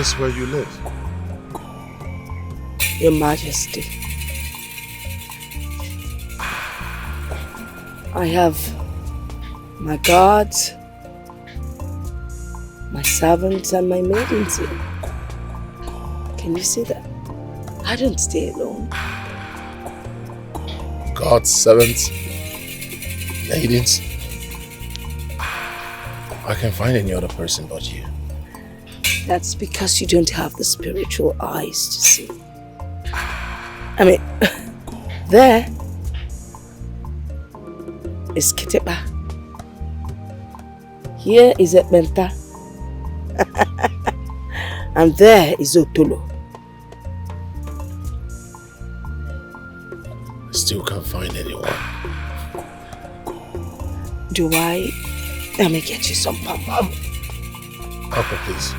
this where you live? Your Majesty, I have my guards, my servants, and my maidens here. Can you see that? I don't stay alone. Guards, servants, maidens. I can't find any other person but you. That's because you don't have the spiritual eyes to see. I mean, there is Kitepa. Here is Ekbenta. And there is Otolo. I still can't find anyone. Do I? Let me get you some palm. Aqua, please.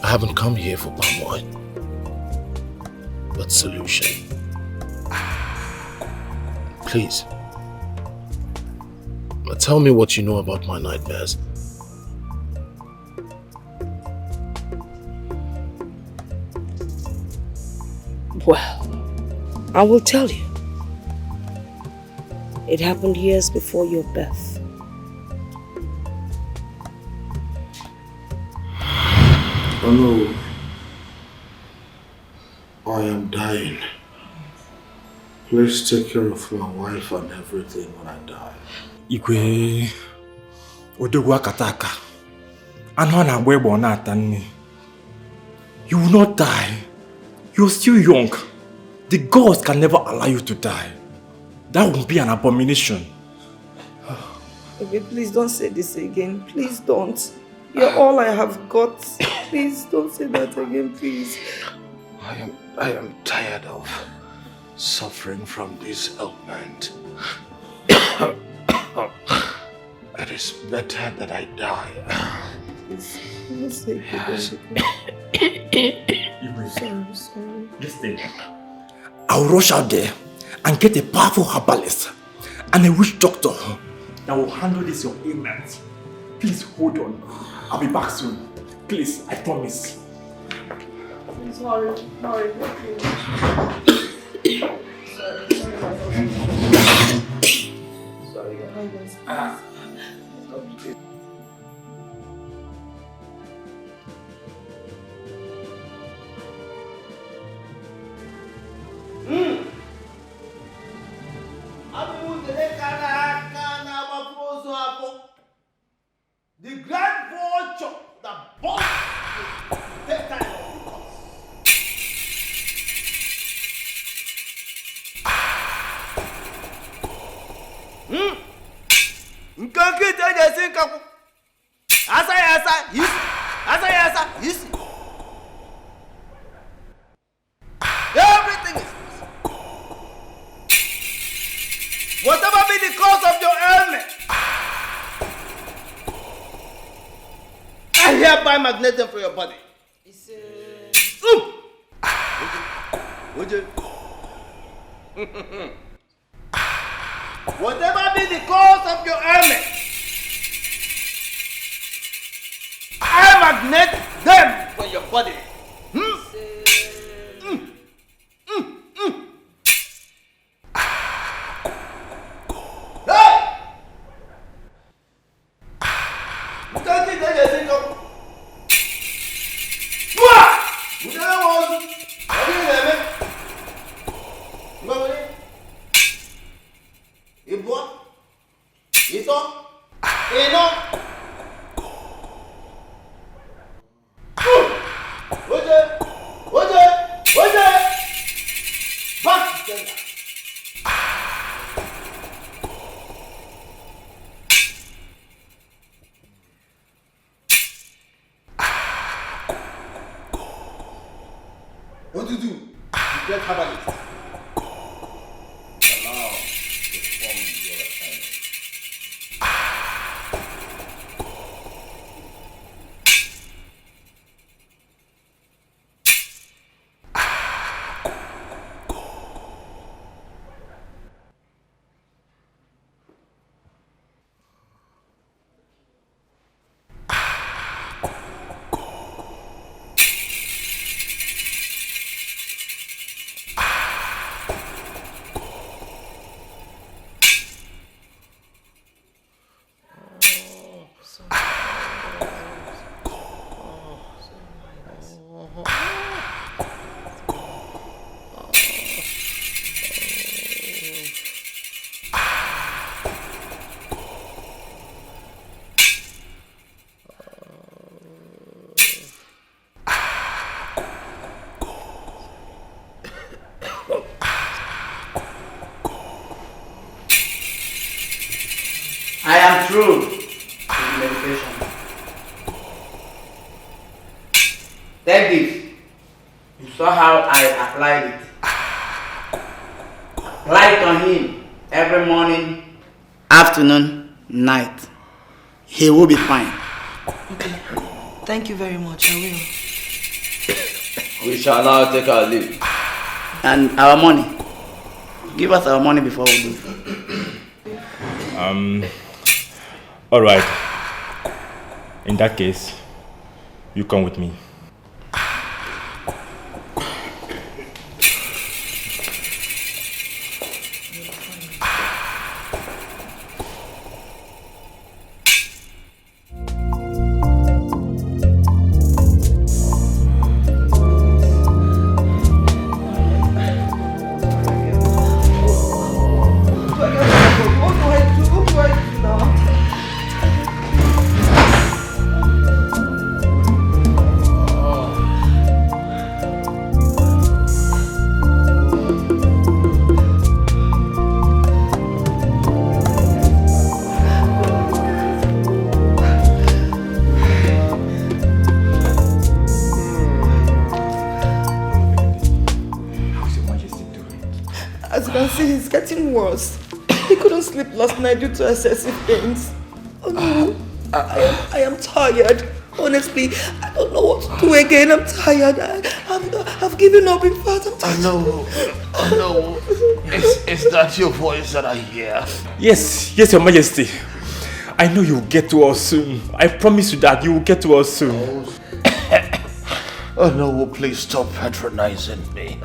I haven't come here for palm wine, but solution. Please. Tell me what you know about my nightmares. Well, I will tell you. It happened years before your birth. Oh no. I am dying. Please take care of my wife and everything when I die. Igwe Odogwa Kataka. Anwana Webo Natani. You will not die. You're still young. The gods can never allow you to die. That would be an abomination. Okay, please don't say this again. Please don't. You're all I have got. Please don't say that again, please. I am tired of suffering from this ailment. It is better that I die. Please say Yes. Sorry. Listen. I'll rush out there and get a powerful herbalist and a witch doctor that will handle this your ailment. Please hold on. I'll be back soon. Please, I promise. Please hurry, please. Sorry, Your Highness. The grand vulture that bought the time of everything is whatever be the cause of your ailment, I hereby magnet them for your body. Whatever be the cause of your ailment, I magnet them for your body. What to do? You get herbalist. Allow to perform your assignment. true is medication. Take this. You saw how I applied it. Apply it on him every morning, afternoon, night. He will be fine. Okay. Thank you very much. I will. We shall now take our leave. And our money. Give us our money before we leave. All right. In that case, you come with me. He's getting worse. He couldn't sleep last night due to excessive pains. Oh no, I am tired. Honestly, I don't know what to do again. I'm tired. I've given up. In fact, I'm tired. I know. Is that your voice that I hear? Yes, Your Majesty. I know you'll get to us soon. I promise you that you will get to us soon. Oh no, please stop patronizing me.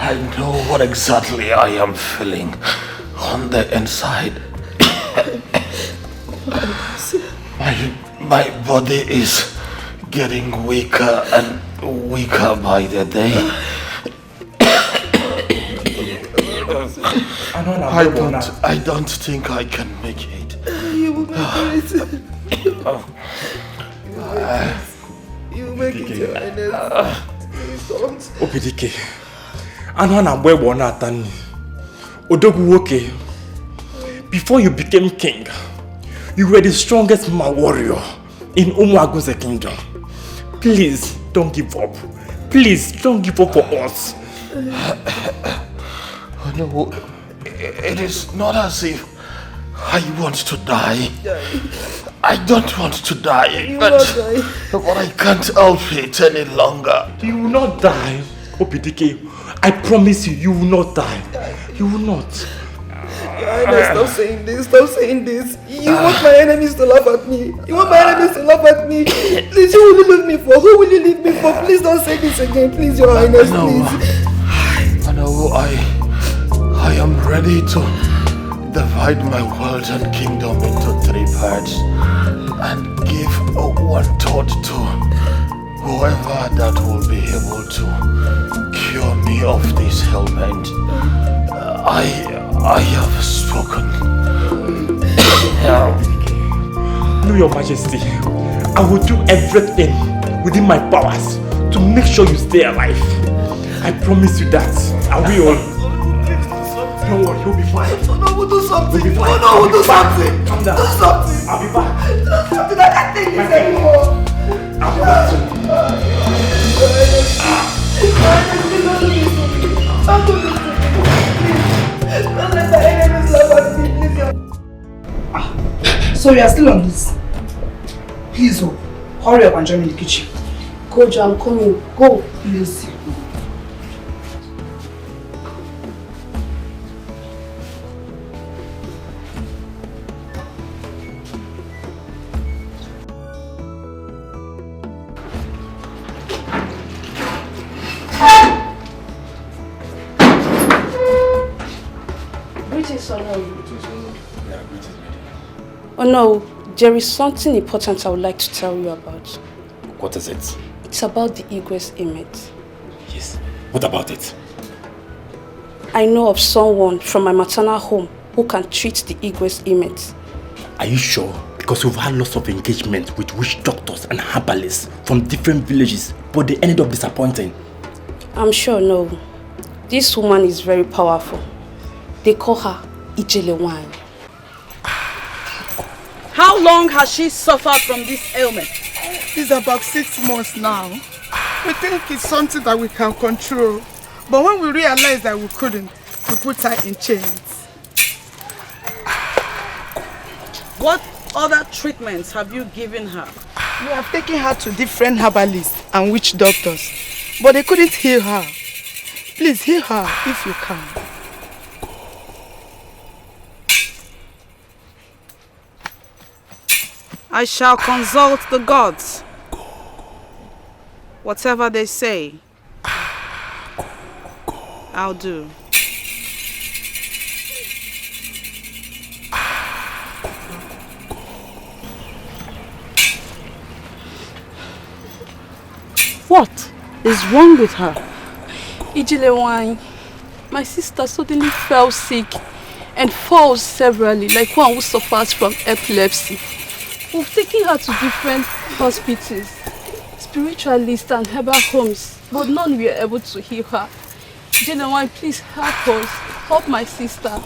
I know what exactly I am feeling on the inside. My body is getting weaker and weaker by the day. I don't think I can make it. You will make it. You will make it, Your Highness. Please don't. Opidike. Odogwu, before you became king, you were the strongest man warrior in Umuagunze kingdom. Please don't give up. Please don't give up for us. Oh no, it is not as if I want to die. I don't want to die, but I can't help it any longer. You will not die, Opidike. I promise you, you will not die. You will not. Stop saying this. Stop saying this. You want my enemies to laugh at me. You want my enemies to laugh at me. Please, who will you leave me for? Who will you leave me for? Please don't say this again. Please, Your Highness, please. I know I am ready to divide my world and kingdom into 3 parts and give 1/3 to whoever that will be able to cure me of this ailment. I have spoken. No, Your Majesty. I will do everything within my powers to make sure you stay alive. I promise you that. I will. Don't worry, you'll be fine. Oh no, we'll do something. You'll be fine. Oh no, we'll do something. Calm down. Do something. I'll be back. Do something. I can't take this anymore. I'll be back soon. Don't let the enemies laugh at me, please. So you are still on this? Please, hurry up and join me in the kitchen. Go, Jo, I'm coming. Go. Please. Oh no, there is something important I would like to tell you about. What is it? It's about the Igwe's image. Yes. What about it? I know of someone from my maternal home who can treat the Igwe's image. Are you sure? Because we've had lots of engagement with witch doctors and herbalists from different villages, but they ended up disappointing. I'm sure no. This woman is very powerful. They call her Ichelewan. How long has she suffered from this ailment? It's about 6 months now. We think it's something that we can control. But when we realized that we couldn't, we put her in chains. What other treatments have you given her? We have taken her to different herbalists and witch doctors, but they couldn't heal her. Please heal her if you can. I shall consult the gods. Whatever they say, I'll do. What is wrong with her? Ichelewan, my sister suddenly fell sick and falls severally like one who suffers from epilepsy. We've taken her to different hospitals, spiritualists and herbal homes, but none were able to heal her. Ichelewan, please help us. Help my sister.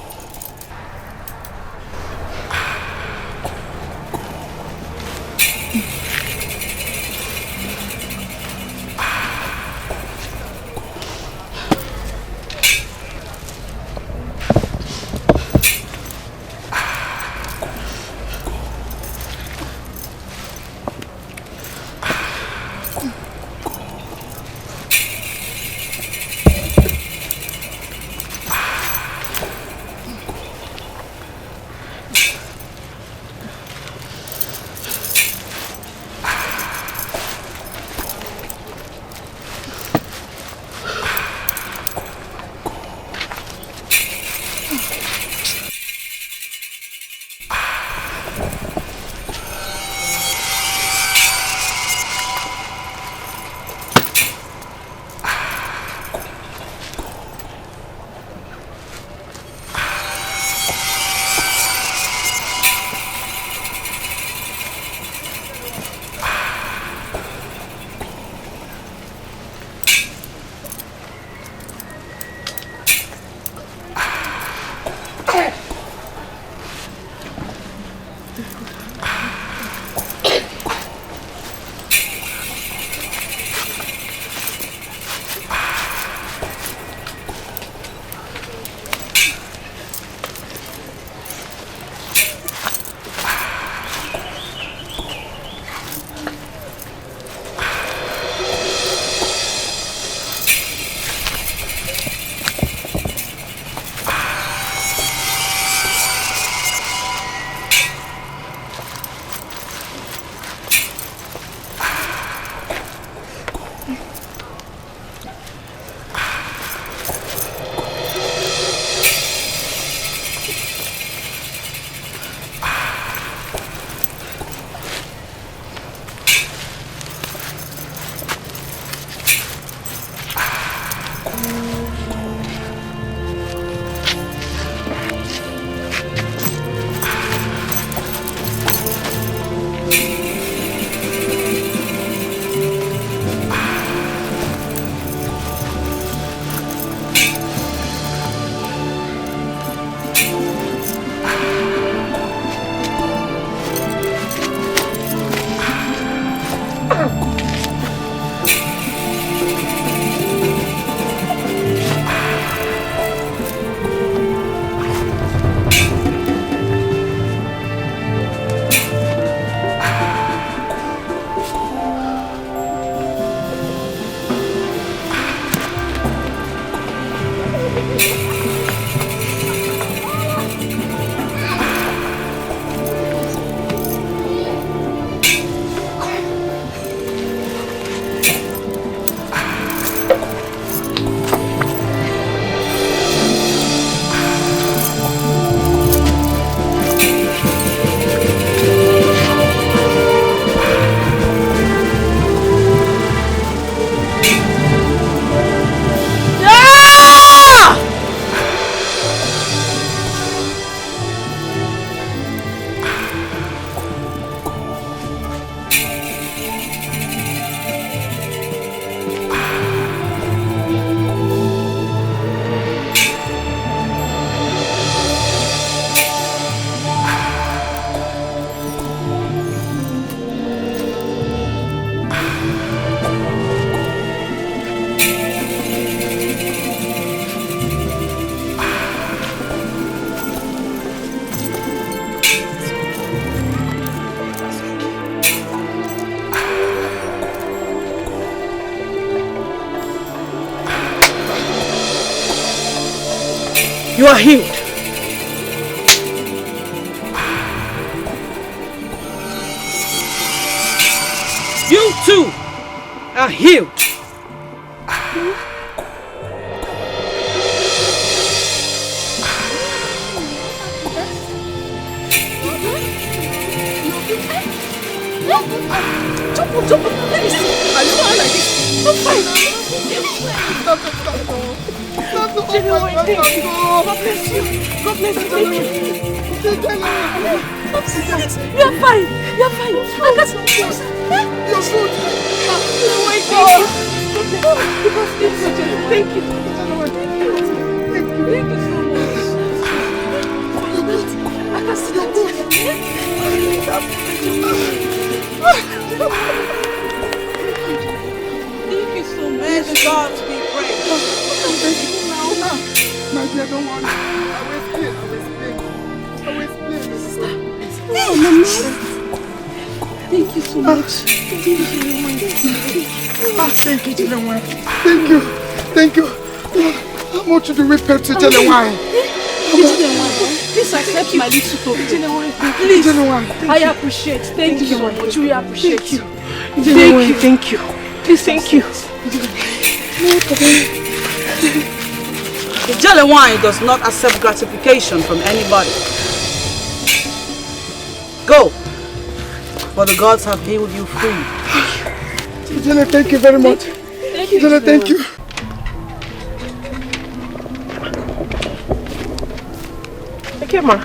You are healed. You too are healed. Jump, let me see. I don't want like this. I'm fine. God bless you. God bless you. Thank you. You're fine. You're fine. I got some juice. Your food. Thank you. Thank you. Thank you so much. I got some juice. Thank you so much. May the gods be praised. My dear, don't worry. I will explain. Oh, Mama. Thank you so much. Thank you. Thank you, Ichelewan. Thank you. How much do we pay to Ichelewan? Ichelewan, please accept my little talk. Ichelewan, please. I appreciate. Thank you so much. We appreciate you. Thank you. Please, thank you. Ichelewan does not accept gratification from anybody. Go, for the gods have healed you free. Ichelewan, thank you very much. Thank you. Ichelewan, thank you. Okay, Ma.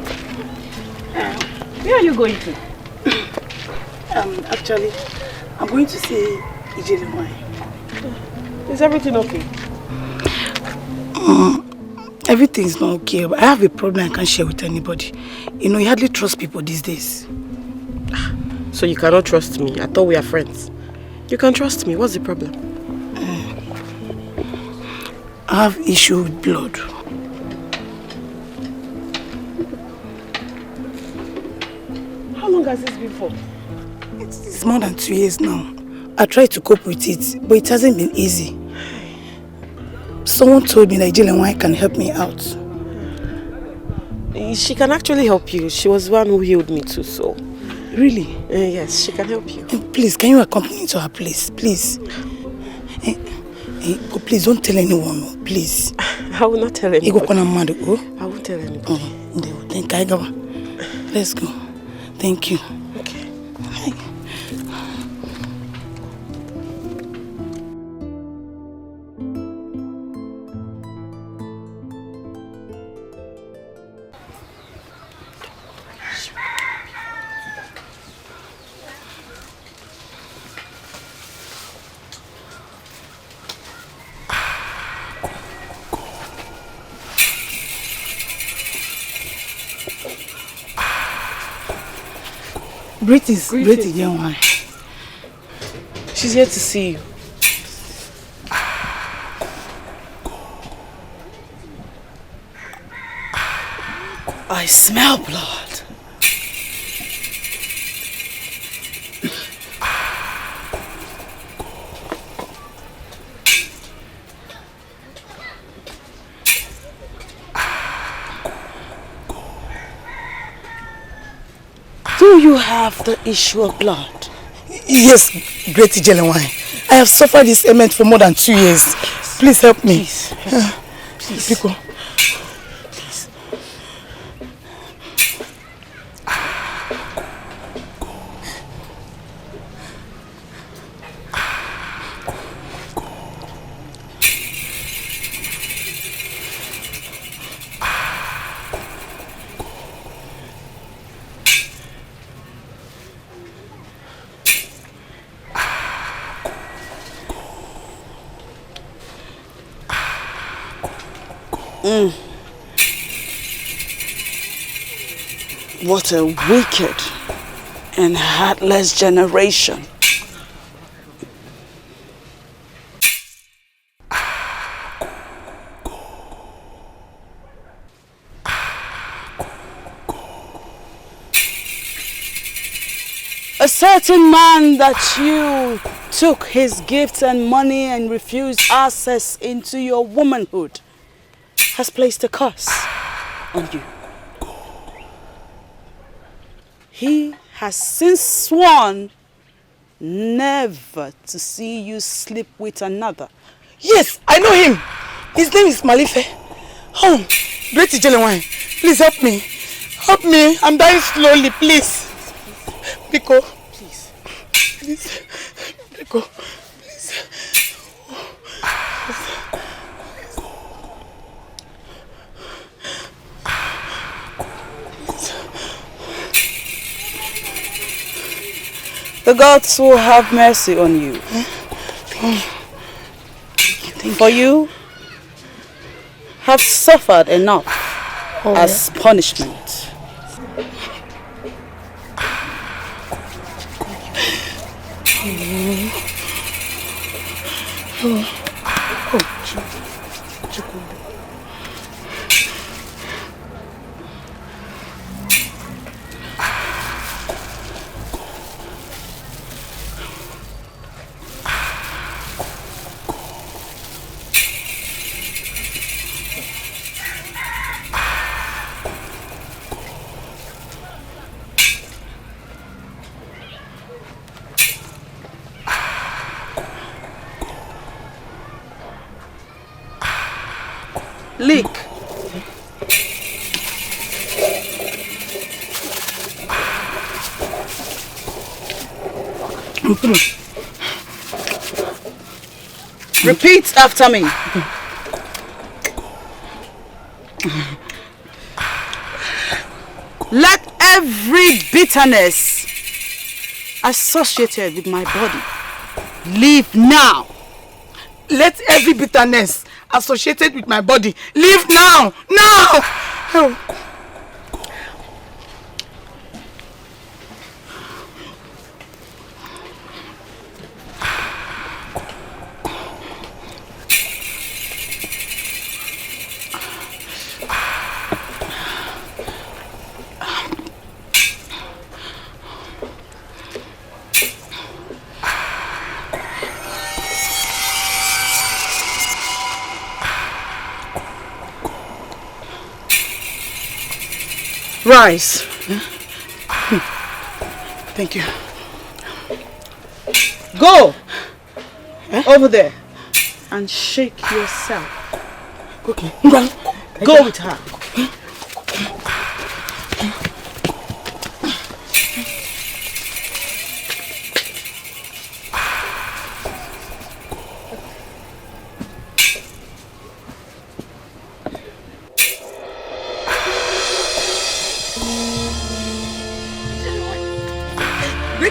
Where are you going to? Actually, I'm going to see Ichelewan. Is everything okay? Everything's not okay, but I have a problem I can't share with anybody. You know, you hardly trust people these days. So you cannot trust me? I thought we are friends. You can trust me. What's the problem? I have issue with blood. How long has this been for? It's more than 2 years now. I tried to cope with it, but it hasn't been easy. Someone told me that Ichelewan can help me out. She can actually help you. She was the one who healed me too, so... Really? Yes, she can help you. Please, can you accompany me to her place? Please. But please don't tell anyone, please. I will not tell anybody. I won't tell anybody. Let's go. Thank you. Okay. Hi. Greetings, Ichelewan. She's here to see you. I smell blood. Do you have the issue of blood? Yes, great Ichelewan. I have suffered this ailment for more than 2 years. Please help me. Please. Pico. What a wicked and heartless generation. A certain man that you took his gifts and money and refused access into your womanhood has placed a curse on you. He has since sworn never to see you sleep with another. Yes, I know him. His name is Malife. Oh, great Ichelewan, please help me. Help me. I'm dying slowly, please. Biko. Please. Please. Biko. Please. The gods will have mercy on you. For you have suffered enough as punishment. Leak. Repeat after me. Let every bitterness associated with my body leave now. Let every bitterness associated with my body leave now. Now! Oh. Rise. Thank you. Go over there and shake yourself. Okay. Go with her.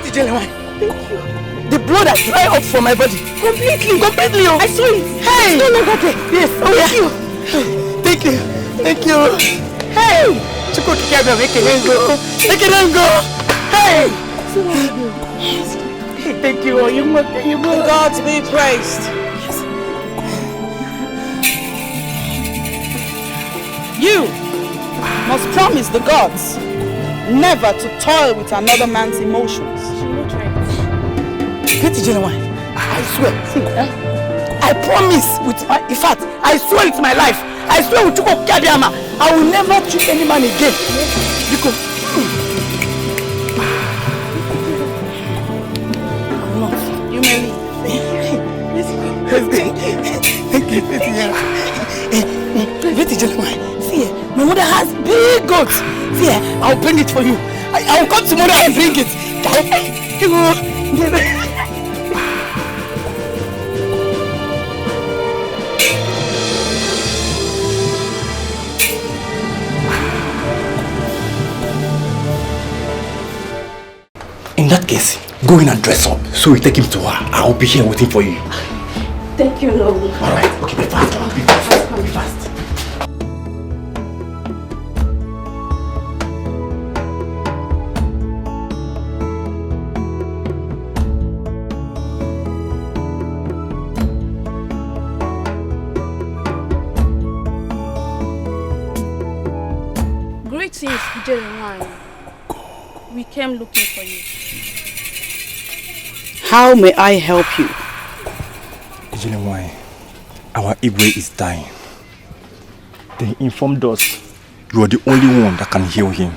Ichelewan, thank you. The blood has dried up from my body. Completely. Oh. I saw it. Hey. It's no longer there. Yes. Oh, thank you. Thank you. Thank you. Hey. Chuko kikebe make it go. Make it go. Hey. Thank you. You must. The gods be praised. Yes. You must promise the gods never to toil with another man's emotions. Ichelewan, I swear. See, I promise with my, in fact, I swear with my life. I swear with Chuko Kabiama, I will never treat any man again. Because you may leave. Ichelewan, see, my mother has big goats. See, I'll bring it for you. I'll come tomorrow and bring it. In that case, go in and dress up so we take him to her. I'll be here waiting for you. Thank you, Knowng. Alright, okay, be fast. Be fast. Be fast. Greetings, Ichelewan. We came looking for you. How may I help you? Ichelewan, our EBERE is dying. They informed us You are the only one that can heal him.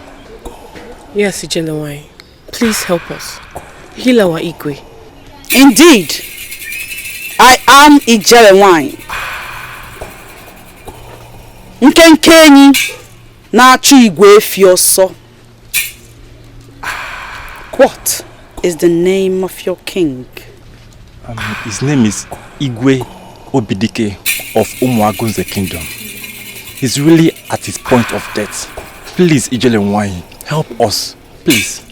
Yes, Ichelewan. Please help us. Heal our Igwe. Indeed, I am Ichelewan. Nkenkenyi na-achụ Igwe efi ọsọ. What is the name of your king? His name is Igwe Obidike of Umuagunze Kingdom. He's really at his point of death. Please, Ichelewan, help us, please.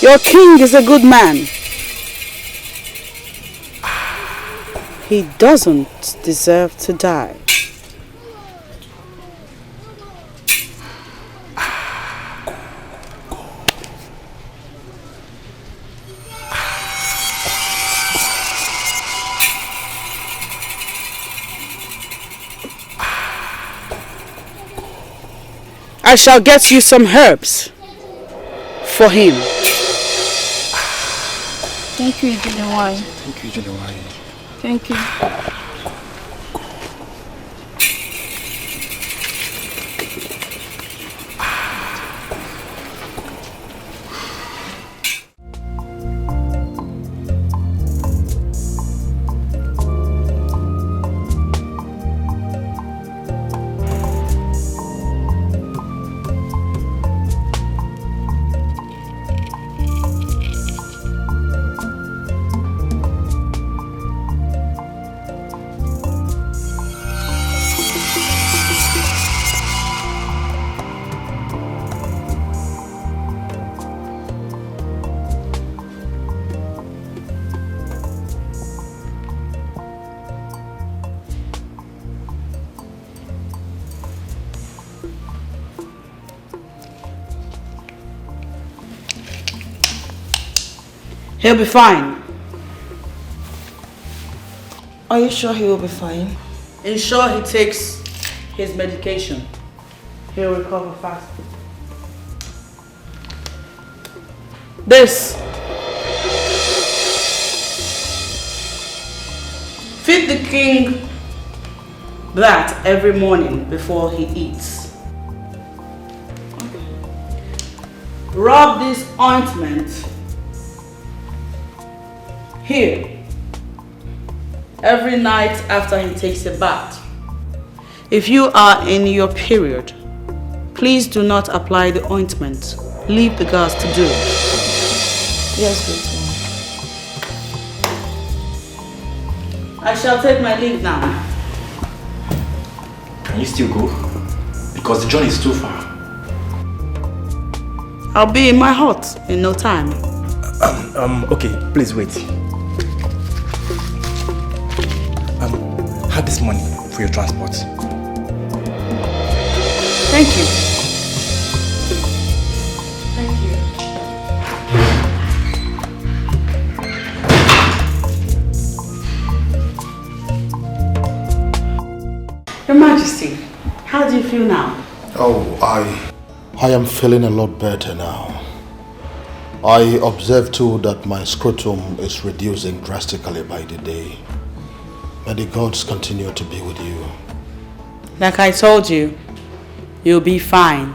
Your king is a good man. He doesn't deserve to die. I shall get you some herbs for him. Thank you, Ichelewan. Thank you, Ichelewan. Thank you. He'll be fine. Are you sure he will be fine? Ensure he takes his medication. He'll recover fast. This. Feed the king that every morning before he eats. Rub this ointment here every night after he takes a bath. If you are in your period, please do not apply the ointment. Leave the girls to do it. Yes, good one. I shall take my leave now. Can you still go? Because the journey is too far. I'll be in my hut in no time. Okay, please wait. Have this money for your transport. Thank you. Thank you. Your Majesty, how do you feel now? Oh, I am feeling a lot better now. I observe too that my scrotum is reducing drastically by the day. May the gods continue to be with you. Like I told you, you'll be fine.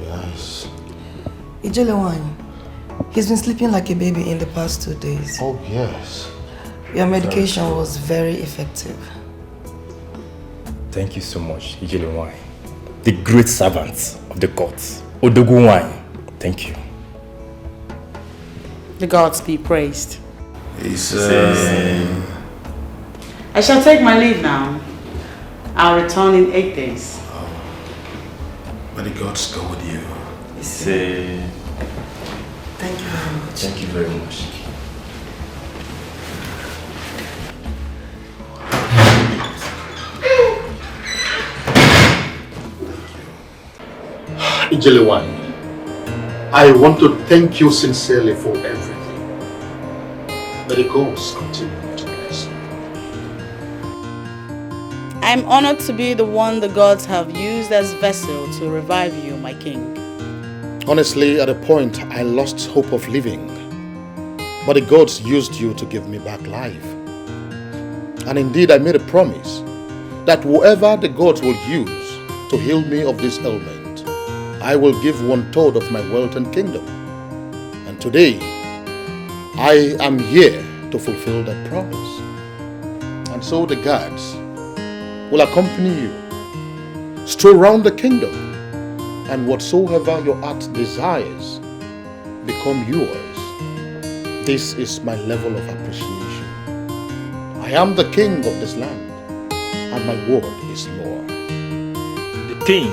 Yes. Ichelewan, he's been sleeping like a baby in the past 2 days. Oh, yes. Your medication was very effective. Thank you so much, Ichelewan, the great servants of the gods. Odogunwan, thank you. The gods be praised. Amen. I shall take my leave now. I'll return in 8 days. May the gods go with you. Thank you very much. Thank you very much. Ichelewan, I want to thank you sincerely for everything. May the gods continue to bless you. I'm honored to be the one the gods have used as vessel to revive you, my king. Honestly, at a point, I lost hope of living. But the gods used you to give me back life. And indeed, I made a promise that whoever the gods will use to heal me of this ailment, I will give 1/3 of my wealth and kingdom. And today, I am here to fulfill that promise. And so the gods will accompany you, stroll around the kingdom, and whatsoever your heart desires become yours. This is my level of appreciation. I am the king of this land, and my word is law. The king,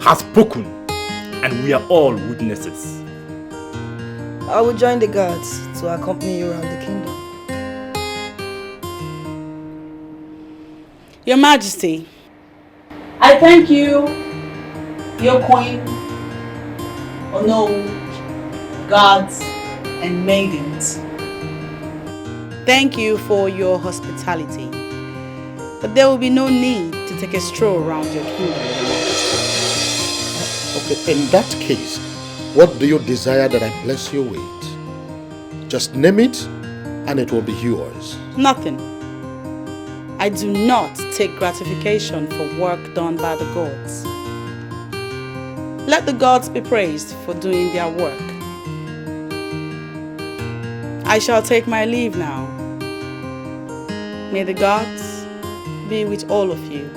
has spoken, and we are all witnesses. I will join the guards to accompany you around the kingdom. Your Majesty, I thank you, your queen, guards, and maidens. Thank you for your hospitality, but there will be no need to take a stroll around your kingdom. Okay, in that case, what do you desire that I bless you with? Just name it, and it will be yours. Nothing. I do not take gratification for work done by the gods. Let the gods be praised for doing their work. I shall take my leave now. May the gods be with all of you.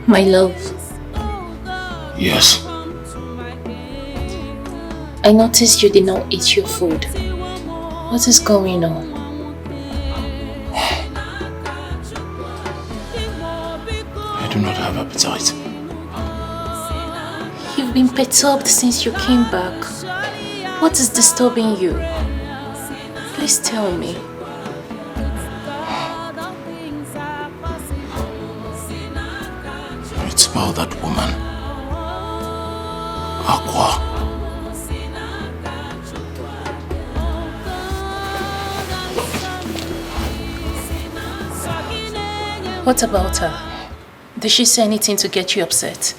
My love. Yes. I noticed you did not eat your food. What is going on? I do not have appetite. You've been perturbed since you came back. What is disturbing you? Please tell me. It's about that woman, Aqua. What about her? Did she say anything to get you upset?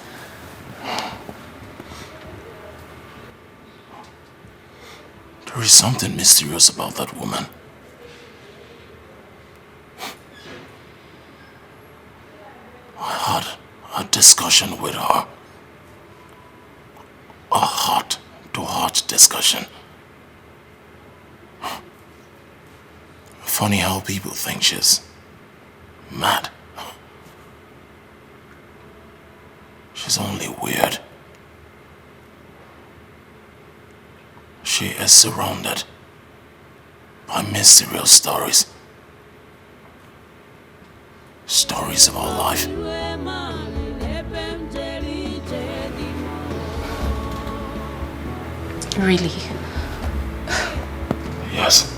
There is something mysterious about that woman. I had a discussion with her. A heart-to-heart discussion. Funny how people think she's mad. She's only weird. She is surrounded by mysterious stories. Stories of our life. Really? Yes.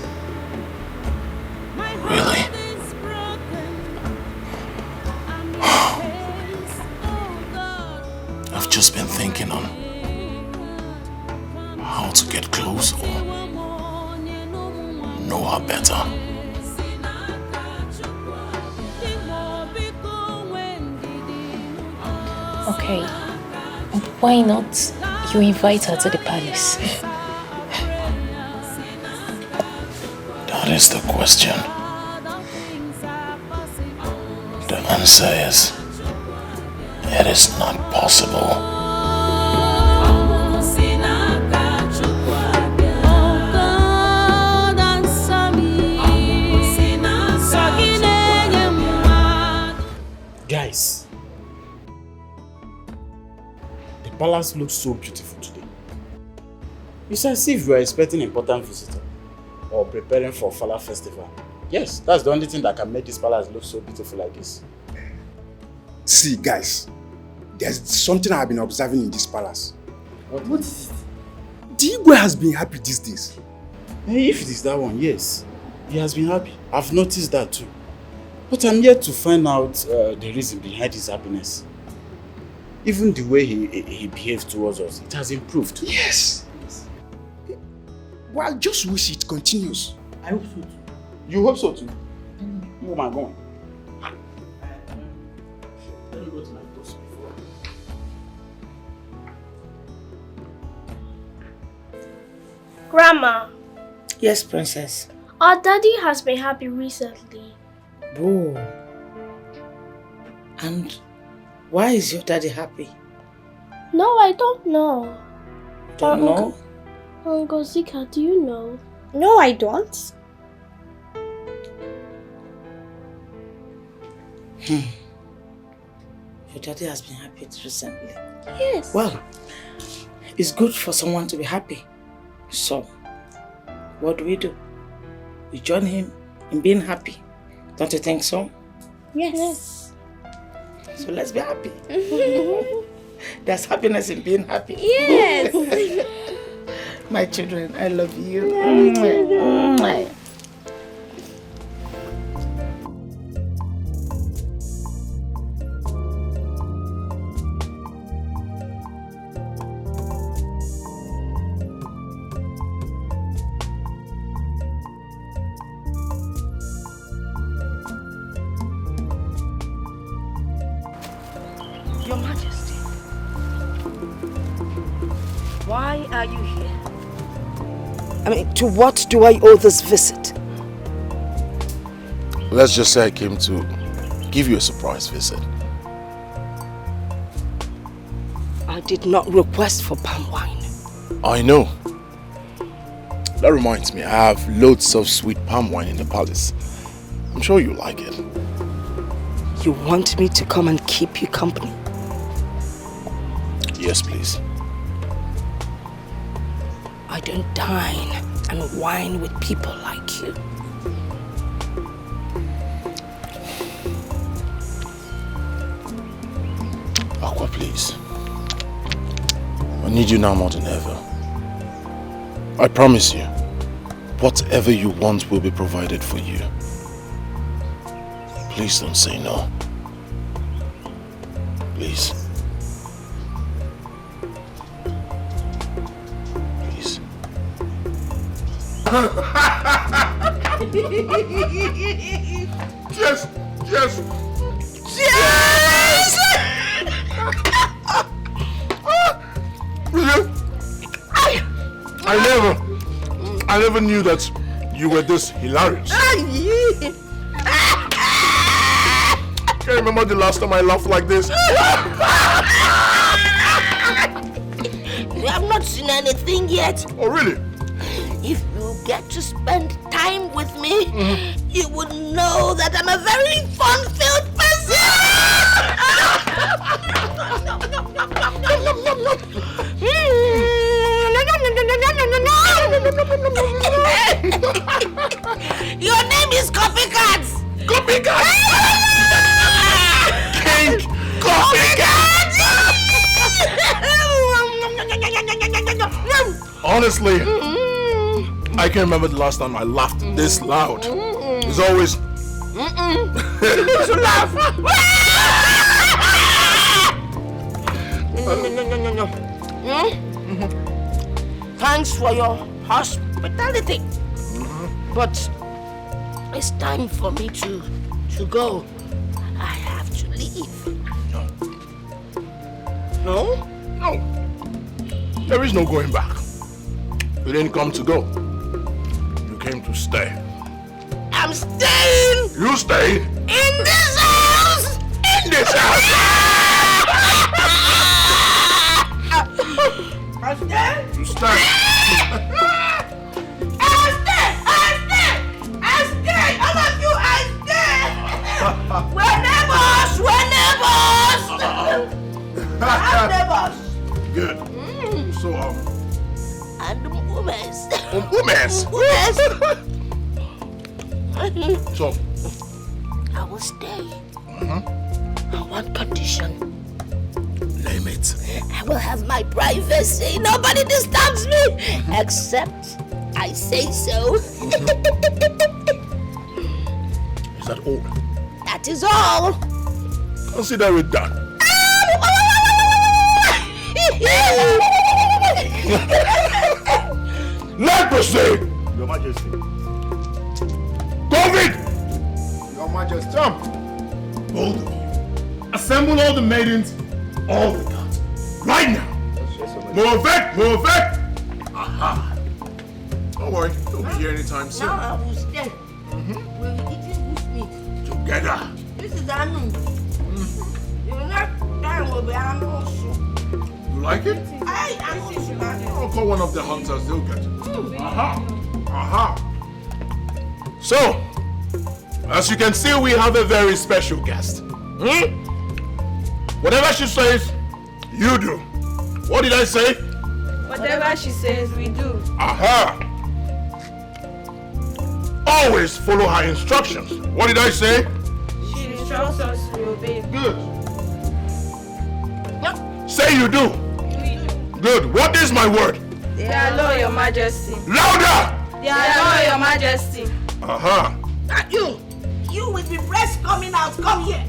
Really? I've just been thinking on how to get close or know her better. Okay. Why not you invite her to the palace? That is the question. The answer is It is not possible. Guys, the palace looks so beautiful today. It's as if we are expecting an important visitor or preparing for Fala festival. Yes, that's the only thing that can make this palace look so beautiful like this. See, guys, there's something I've been observing in this palace. What is it? The Igwe has been happy these days. Hey, if it is that one, yes. He has been happy. I've noticed that too. But I'm yet to find out the reason behind his happiness. Even the way he behaves towards us, it has improved. Yes. Well, I just wish it continues. I hope so too. You hope so too? Who am I going? Let me go to my post before. Grandma. Yes, princess. Our daddy has been happy recently. Oh. And why is your daddy happy? No, I don't know. Don't know? Uncle Zika, do you know? No, I don't. Your daddy has been happy recently. Yes. Well, it's good for someone to be happy. So, what do? We join him in being happy. Don't you think so? Yes. So let's be happy. There's happiness in being happy. Yes. My children, I love you. Your Majesty, why are you here? I mean, to what do I owe this visit? Let's just say I came to give you a surprise visit. I did not request for palm wine. I know. That reminds me, I have loads of sweet palm wine in the palace. I'm sure you like it. You want me to come and keep you company? Yes, please. I don't dine and wine with people like you. Aqua, please. I need you now more than ever. I promise you, whatever you want will be provided for you. Please don't say no. Please. Please. Yes! Yes! Yes! I never knew that you were this hilarious. Can't remember the last time I laughed like this. You have not seen anything yet. Oh, really? If you get to spend time with me, you would know that I'm a very fun-filled Your name is Copycats! Copycats! King Copycats! Honestly, I can't remember the last time I laughed this loud. It's always... You need to laugh! Thanks for your hospitality. But it's time for me to go. I have to leave. No? No. There is no going back. You didn't come to go. You came to stay. I'm staying! You stay? In this house! In this house! To stand. All of you, we're neighbors! Neighbors! Good. So, And women's. So, I will stay. On one condition. name it. I will have my privacy. Nobody disturbs me. Except I say so. Is that all? That is all. Consider it done. Let proceed! Your Majesty. COVID! Your Majesty. Jump! Both of you. Assemble all the maidens, all the gods. Right now! Move it! Aha! Don't worry, they'll be here anytime soon. Now I will stay. We'll be eating bush meat. Together. This is Anu. The next time will be Anu soup. You like it? I'll call one of the hunters, they'll get it. Aha! So, as you can see, we have a very special guest. Whatever she says, you do. What did I say? Whatever she says, we do. Aha! Always follow her instructions. What did I say? She instructs us to obey. Good. Say you do. Good. What is my word? They are law, Your Majesty. Louder! They are law, Your Majesty. Aha! You with the breast coming out, come here.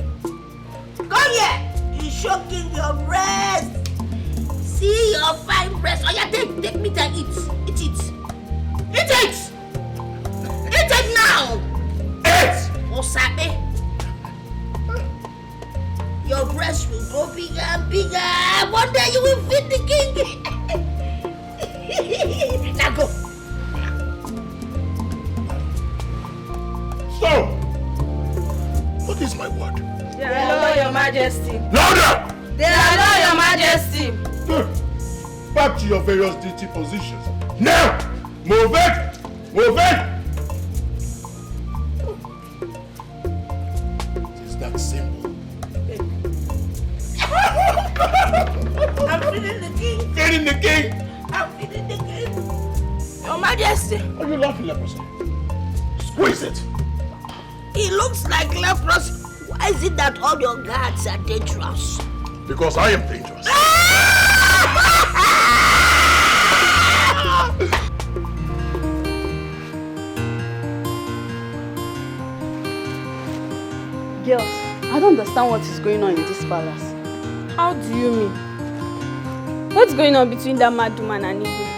Come here. You're shocking your breast. See your fine breast. Oh yeah, take meat and eat. Eat it. Eat it. Eat it now. Eat. Osabe. Your breast will grow bigger and bigger. One day you will feed the king. Now go. So, what is my word? They are law, Your Majesty. Louder! They are law, Your Majesty. Good. Back to your various duty positions. Now! Move it! Move it! It is that simple. I'm feeding the king. Feeding the king? I'm feeding the king. Your Majesty. Are you laughing, leprosy? Squeeze it. He looks like leprosy. Why is it that all your guards are dangerous? Because I am dangerous. Girls, I don't understand what is going on in this palace. How do you mean? What's going on between that mad woman and Igwe?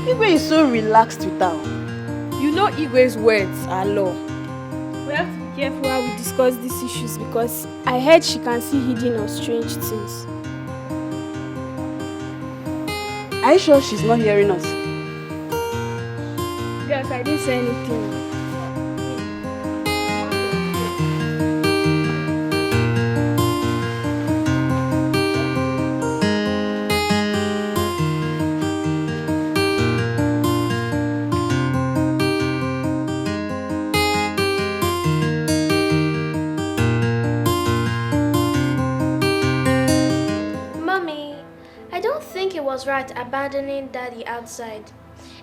Igwe is so relaxed with her. You know Igwe's words are law. We have to be careful how we discuss these issues because I heard she can see hidden or strange things. Are you sure she's not hearing us? Yes, I didn't say anything. Was right abandoning Daddy outside.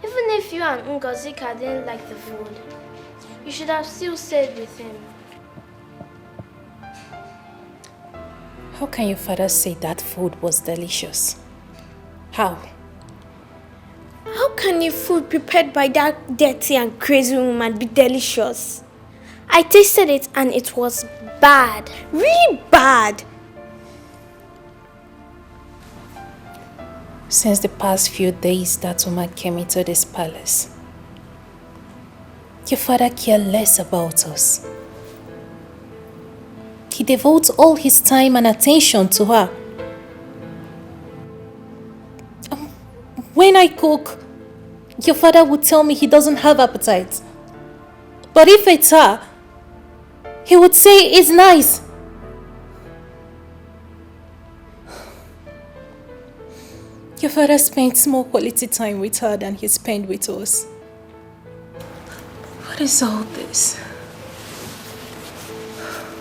Even if you and Ngozika didn't like the food, you should have still stayed with him. How can your father say that food was delicious? How? How can your food prepared by that dirty and crazy woman be delicious? I tasted it and it was bad. Really bad. Since the past few days that woman came into this palace, your father cared less about us. He devotes all his time and attention to her. When I cook, your father would tell me he doesn't have appetite. But if it's her, he would say it's nice. Your father spent more quality time with her than he spent with us. What is all this?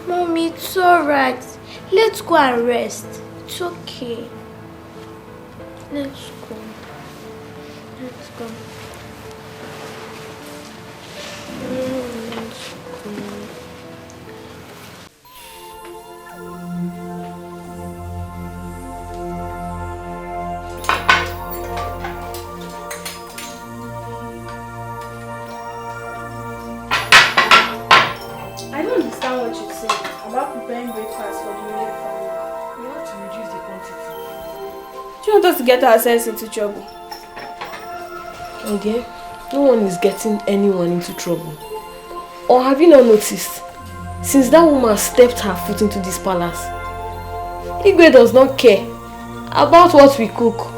Mommy, it's alright. Let's go and rest. It's okay. Let's go. Let's go. Let's go. I don't understand what you're saying about preparing breakfast for the immediate family. We have to reduce the quantity. Do you want us to get ourselves into trouble? Okay, no one is getting anyone into trouble. Or have you not noticed? Since that woman stepped her foot into this palace, Igwe does not care about what we cook.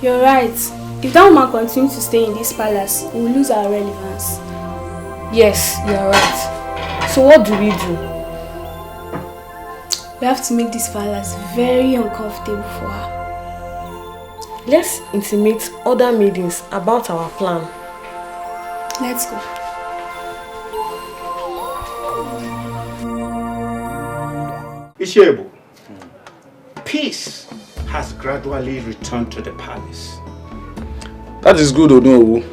You're right. If that woman continues to stay in this palace, we'll lose our relevance. Yes, you're right. So what do we do? We have to make this palace very uncomfortable for her. Let's intimate other maidens about our plan. Let's go. Ichelewan, peace has gradually returned to the palace. That is good, Onowu.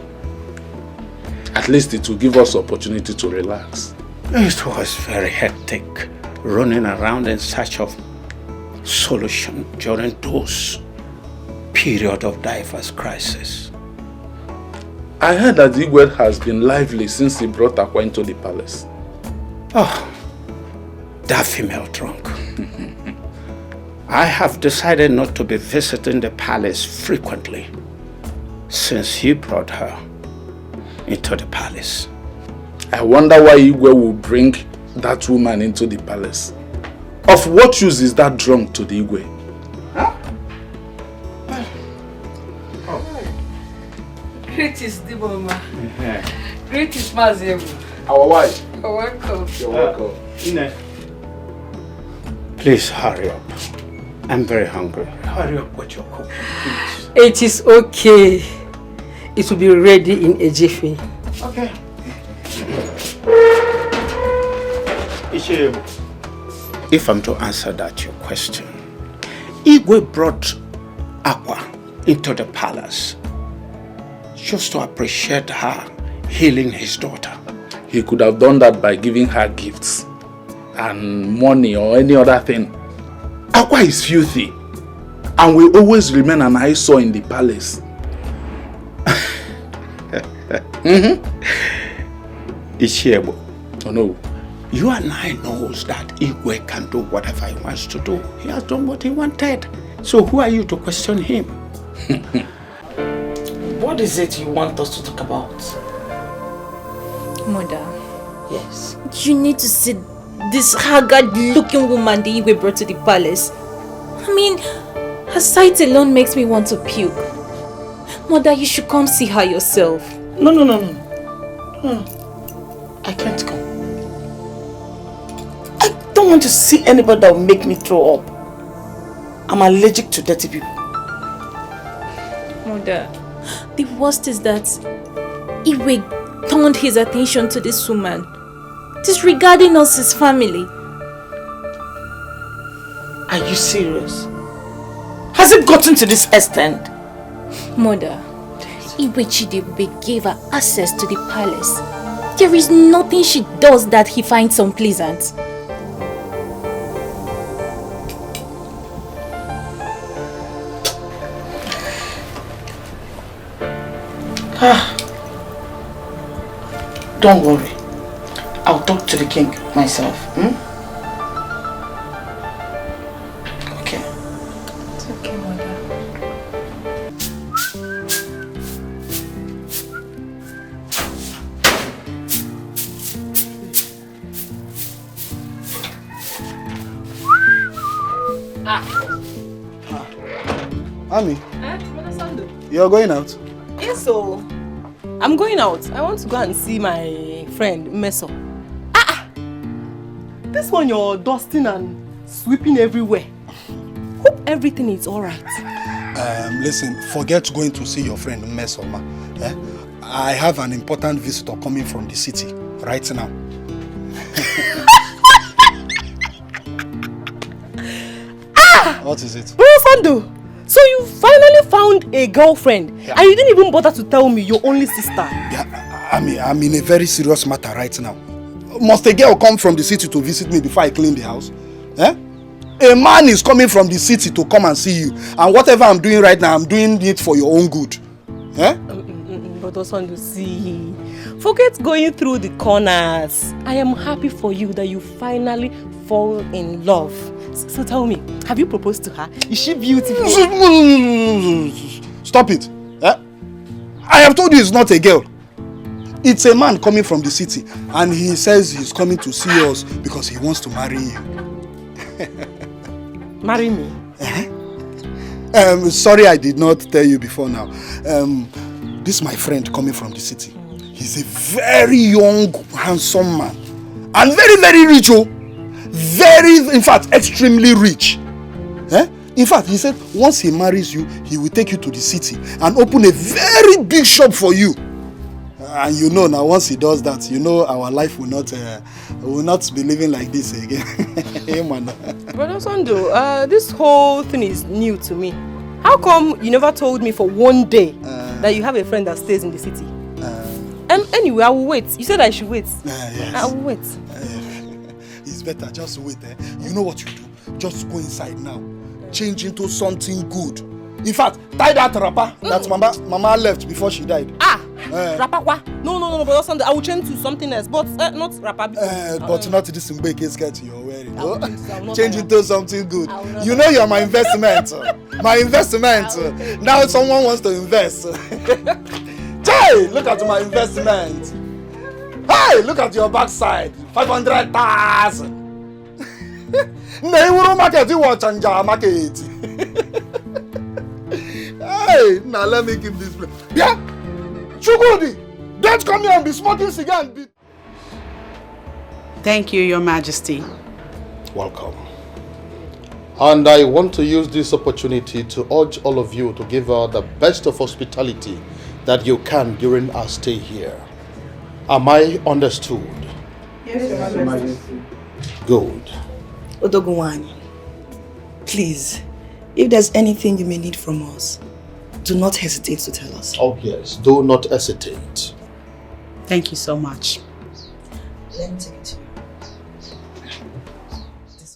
At least it will give us opportunity to relax. It was very hectic, running around in search of solution during those period of diverse crisis. I heard that Igwe has been lively since he brought Aqua into the palace. Oh, that female drunk. I have decided not to be visiting the palace frequently since he brought her into the palace. I wonder why Igwe will bring that woman into the palace. Of what use is that drunk to the Igwe? Greetings, Diboma. Greetings, Mazebu. Our wife. You're welcome. You're welcome. Please hurry up. I'm very hungry. Hurry up with your cooking, please. It is okay. It will be ready in a jiffy. Okay. Ichelewan, if I'm to answer that your question, Igwe brought Aqua into the palace just to appreciate her healing his daughter. He could have done that by giving her gifts and money or any other thing. Aqua is filthy and will always remain an eyesore in the palace. Ichelewan, oh no. You and I knows that Igwe can do whatever he wants to do. He has done what he wanted. So who are you to question him? What is it you want us to talk about? Mother. Yes. You need to see this haggard-looking woman the Igwe brought to the palace. I mean, her sight alone makes me want to puke. Mother, you should come see her yourself. No. I can't come. I don't want to see anybody that will make me throw up. I'm allergic to dirty people. Mother, the worst is that Igwe turned his attention to this woman, disregarding us as family. Are you serious? Has it gotten to this extent? Mother, Igwe Chidebube gave her access to the palace. There is nothing she does that he finds unpleasant. Don't worry. I'll talk to the king myself. Okay. It's okay, Mother. Ami, you're going out? Yes, so I'm going out. I want to go and see my friend Meso. This one you're dusting and sweeping everywhere. Hope everything is alright. Listen, forget going to see your friend Mesoma. I have an important visitor coming from the city right now. What is it? Sando, so you finally found a girlfriend and you didn't even bother to tell me your only sister. Yeah, I'm in a very serious matter right now. Must a girl come from the city to visit me before I clean the house? A man is coming from the city to come and see you, and whatever I'm doing right now, I'm doing it for your own good. But Sando, see, forget going through the corners. I am happy for you that you finally fall in love. So tell me, have you proposed to her? Is she beautiful? Stop it. I have told you it's not a girl. It's a man coming from the city, and he says he's coming to see us because he wants to marry you. Marry me? Sorry I did not tell you before now. This is my friend coming from the city. He's a very young, handsome man. And very, very rich, oh. Very, in fact, extremely rich. In fact, he said once he marries you, he will take you to the city and open a very big shop for you. And you know now, once he does that, you know our life will not be living like this again. Hey, man. Brother Sando, this whole thing is new to me. How come you never told me for one day that you have a friend that stays in the city? Anyway, I will wait. You said I should wait. Yes. I will wait. It's better, just wait. You know what you do? Just go inside now. Change into something good. In fact, tie that wrapper that Mama left before she died. Wrapper what? No, Brother Sando, I will change to something else, but not wrapper. But not this Mbeke skirt you're wearing. Change into something good. You know you're my investment. My investment. Now someone wants to invest. Hey, look at my investment. Hey, look at your backside. 500,000. Neuro market, you watch and market. Hey, now let me keep this place. Yeah, Chugudi, don't come here and be smoking cigar and be. Thank you, Your Majesty. Welcome. And I want to use this opportunity to urge all of you to give her the best of hospitality that you can during our stay here. Am I understood? Yes, Your Majesty. Good. Odogunwani, please, if there's anything you may need from us, do not hesitate to tell us. Oh yes, do not hesitate. Thank you so much. Let me take it to you.